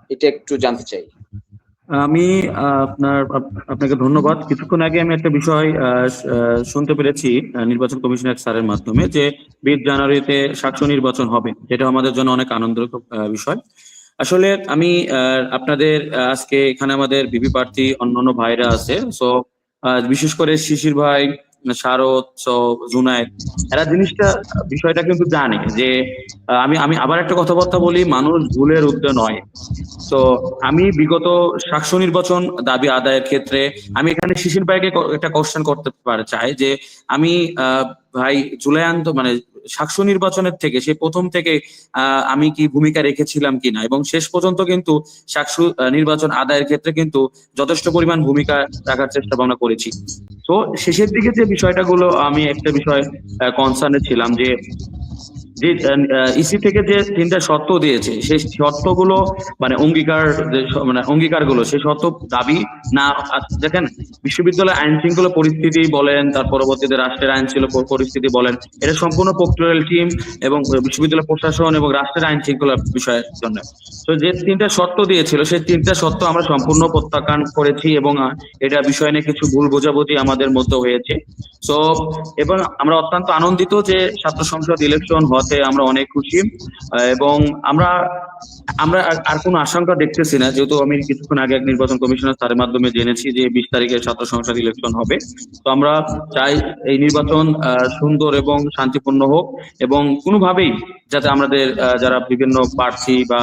এটা একটু জানতে চাই। আমি আপনাকে ধন্যবাদ। কিছুক্ষণ আগে আমি একটা বিষয় শুনতে পেরেছি নির্বাচন কমিশনার স্যারের মাধ্যমে যে 20 জানুয়ারিতে সাকসু নির্বাচন হবে, যেটা আমাদের জন্য অনেক আনন্দের বিষয়। আসলে আমি আপনাদের আজকে এখানে আমাদের বিপি প্রার্থী অন্যান্য ভাইরা আছে, সো বিশেষ করে শিশির ভাই, শারদ, জুনায়েদ, এরা বিষয়টা কিন্তু জানে যে আমি আমি আবার একটা কথাবার্তা বলি, মানুষ ভুলের ঊর্ধ্বে নয়। তো আমি বিগত সাকসু নির্বাচন দাবি আদায়ের ক্ষেত্রে আমি এখানে শিশির ভাইকে একটা কোশ্চেন করতে চাই যে আমি ভাই জুলাই মানে সাকসু নির্বাচনের থেকে সেই প্রথম থেকে আমি কি ভূমিকা রেখেছিলাম কিনা, এবং শেষ পর্যন্ত কিন্তু সাকসু নির্বাচন আদায়ের ক্ষেত্রে কিন্তু যথেষ্ট পরিমাণ ভূমিকা রাখার চেষ্টা ভাবনা করেছি। তো শেষের দিকে যে বিষয়টাগুলো আমি একটা বিষয় কনসার্নে ছিলাম যে যে ইসি থেকে যে 3টা শর্ত দিয়েছে সেই শর্তগুলো মানে অঙ্গীকারগুলো সেই শর্ত দাবি না। দেখেন, বিশ্ববিদ্যালয় আইন শৃঙ্খলা পরিস্থিতি বলেন, তার পরবর্তীতে রাষ্ট্রের আইন শৃঙ্খলা পরিস্থিতি বলেন, এটা সম্পূর্ণ প্রক্টোরিয়াল টিম এবং বিশ্ববিদ্যালয় প্রশাসন এবং রাষ্ট্রের আইন শৃঙ্খলা বিষয়ের জন্য। তো যে 3টা শর্ত দিয়েছিল সেই 3টা শর্ত আমরা সম্পূর্ণ প্রত্যাখ্যান করেছি, এবং এটা বিষয় নিয়ে কিছু ভুল বোঝাবুঝি আমাদের মধ্যে হয়েছে। তো এবং আমরা অত্যন্ত আনন্দিত যে ছাত্র সংসদ ইলেকশন হতে আমরা অনেক খুশি, এবং আমরা আমরা আর কোনো আশঙ্কা দেখতেছি না, যেহেতু আমি কিছুক্ষণ আগে এক নির্বাচন কমিশনার স্যারের মাধ্যমে জেনেছি যে 20 তারিখে ছাত্র সংসদ ইলেকশন হবে। তো আমরা চাই এই নির্বাচন সুন্দর এবং শান্তিপূর্ণ হোক, এবং কোনোভাবেই যাতে আমাদের যারা বিভিন্ন প্রার্থী বা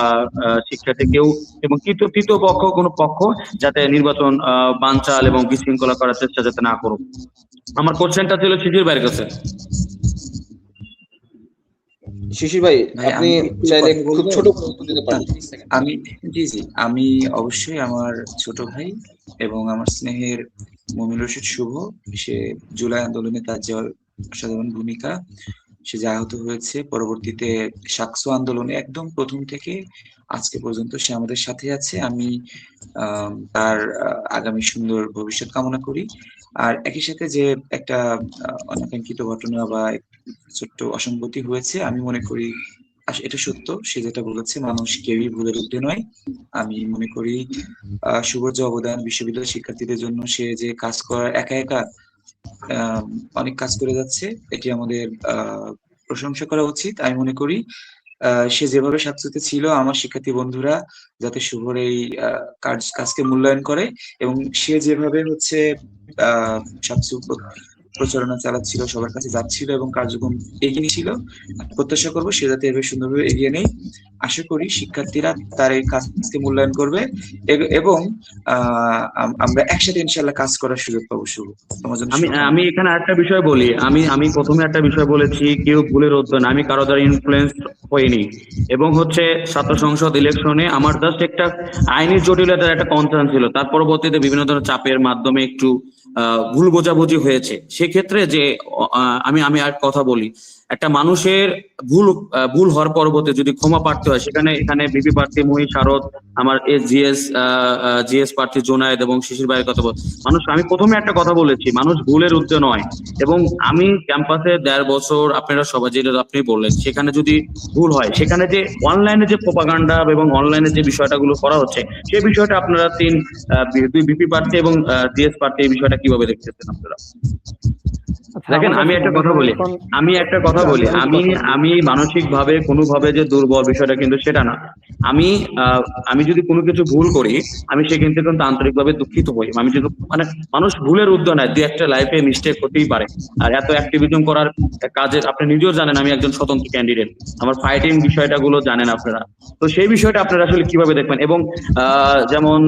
শিক্ষার্থী কেউ এবং তৃতীয় পক্ষ কোনো পক্ষ যাতে নির্বাচন বানচাল এবং বিশৃঙ্খলা করার চেষ্টা যাতে না করুক। আমার কোশ্চেনটা ছিল শিশির ভাইয়ের কাছে। শিশির ভাই, আপনি চাইলে খুব ছোট উত্তর দিতে পারেন। আমি অবশ্যই আমার ছোট ভাই এবং আমার স্নেহের মুমিনুর রশিদ শুভ, সে জুলাই আন্দোলনে তার যে অসাধারণ ভূমিকা, সে যে আহত হয়েছে, পরবর্তীতে সাকসু আন্দোলনে একদম প্রথম থেকে আজকে পর্যন্ত সে আমাদের সাথে আছে। আমি তার আগামী সুন্দর ভবিষ্যৎ কামনা করি। আর একই সাথে যে একটা অনাকাঙ্ক্ষিত ঘটনা বা ছোট্ট অসঙ্গতি হয়েছে, আমি মনে করি এটা সত্য, সে যেটা বলেছে, মানুষ কেউই ভুলের ঊর্ধ্বে নয়। আমি মনে করি শুভর যে অবদান বিশ্ববিদ্যালয় শিক্ষার্থীদের জন্য, সে যে কাজ করার একা একা অনেক কাজ করে যাচ্ছে, এটি আমাদের প্রশংসা করা উচিত। আমি মনে করি সে যেভাবে সাকসুতে ছিল, আমার শিক্ষার্থী বন্ধুরা যাতে শুভর এই কাজকে মূল্যায়ন করে, এবং সে যেভাবে হচ্ছে সাকসু প্রচারণা চালাচ্ছিল, সবার কাছে যাচ্ছিল এবং কার্যক্রম এগিয়ে ছিল, প্রত্যাশা করবো সে যাতে এভাবে সুন্দরভাবে এগিয়ে নেই। আশা করি শিক্ষার্থীরা তার এই কাজকে মূল্যায়ন করবে এবং আমরা একসাথে ইনশাল্লাহ কাজ করার সুযোগ পাবো। শুভ, তোমার জন্য আমি এখানে একটা বিষয় বলি। আমি প্রথমে একটা বিষয় বলেছি, কেউ ভুলের ঊর্ধ্বে না, আমি কারো দ্বারা ইনফ্লুয়েন্স হইনি। এবং হচ্ছে ছাত্র সংসদ ইলেকশনে আমার জাস্ট একটা আইনি জটিলতার একটা কনসার্ন ছিল, তার পরবর্তীতে বিভিন্ন ধরনের চাপের মাধ্যমে একটু ভুল বোঝাবুঝি হয়েছে। সেক্ষেত্রে যে আমি আর কথা বলি, একটা মানুষের ভুল হওয়ার পরবর্তী যদি ক্ষমা প্রার্থী হয়, এখানে বিপি প্রার্থী মহি, শারদ, আমার জিএস প্রার্থী জুনায়েদ এবং শিশির ভাইয়ের কথা আমি প্রথমে একটা কথা বলেছি, মানুষ ভুলের ঊর্ধ্বে নয়। এবং আমি ক্যাম্পাসে 1.5 বছর, আপনারা সবাই যেটা আপনি বললেন, সেখানে যদি ভুল হয়, সেখানে যে অনলাইনে যে প্রোপাগান্ডা এবং অনলাইনে যে বিষয়টাগুলো করা হচ্ছে, সেই বিষয়টা আপনারা দুই বিপি প্রার্থী এবং জিএস প্রার্থী এই বিষয়টা কিভাবে দেখতেছেন আপনারা? দেখেন, আমি একটা কথা বলি, আমি মানসিক ভাবে কোনোভাবে যে দুর্বল, বিষয়টা কিন্তু সেটা না। আমি যদি কোনো কিছু ভুল করি, আমি সেখান থেকে কিন্তু আন্তরিকভাবে দুঃখিত হই। আমি যদি মানুষ ভুলের ঊর্ধ্বে নয়, 2-1টা লাইফে মিস্টেক হতেই পারে। আর এত অ্যাক্টিভিজম করার কাজে আপনি নিজেও জানেন আমি একজন স্বতন্ত্র ক্যান্ডিডেট, আমার ফাইটিং বিষয়টা গুলো জানেন আপনারা। তো সেই বিষয়টা আপনারা আসলে কিভাবে দেখবেন, এবং যেমন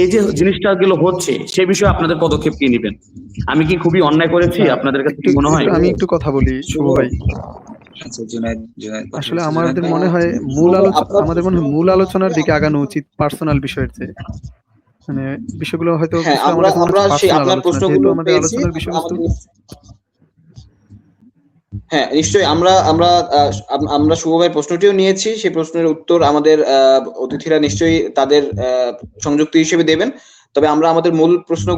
এই যে জিনিসটা গুলো হচ্ছে, সে বিষয়ে আপনাদের পদক্ষেপ কি নেবেন? আমি কি খুবই অন্যায় করেছি আপনাদের কাছে, কি মনে হয়? আমি একটু কথা বলি শুভ ভাই। আসলে আমাদের মনে হয় মূল আলোচনার দিকে আগানো উচিত পার্সোনাল বিষয়ের চেয়ে। মানে বিষয়গুলো হয়তো আপনার প্রশ্নগুলো পেয়েছি। হ্যাঁ, নিশ্চয়ই আমরা শুভ ভাইয়ের প্রশ্নটিও নিয়েছি। সেই প্রশ্নের উত্তর আমাদের অতিথিরা নিশ্চয়ই তাদের সংযুক্তি হিসেবে দেবেন। তবে আমরা আমাদের মূল প্রশ্ন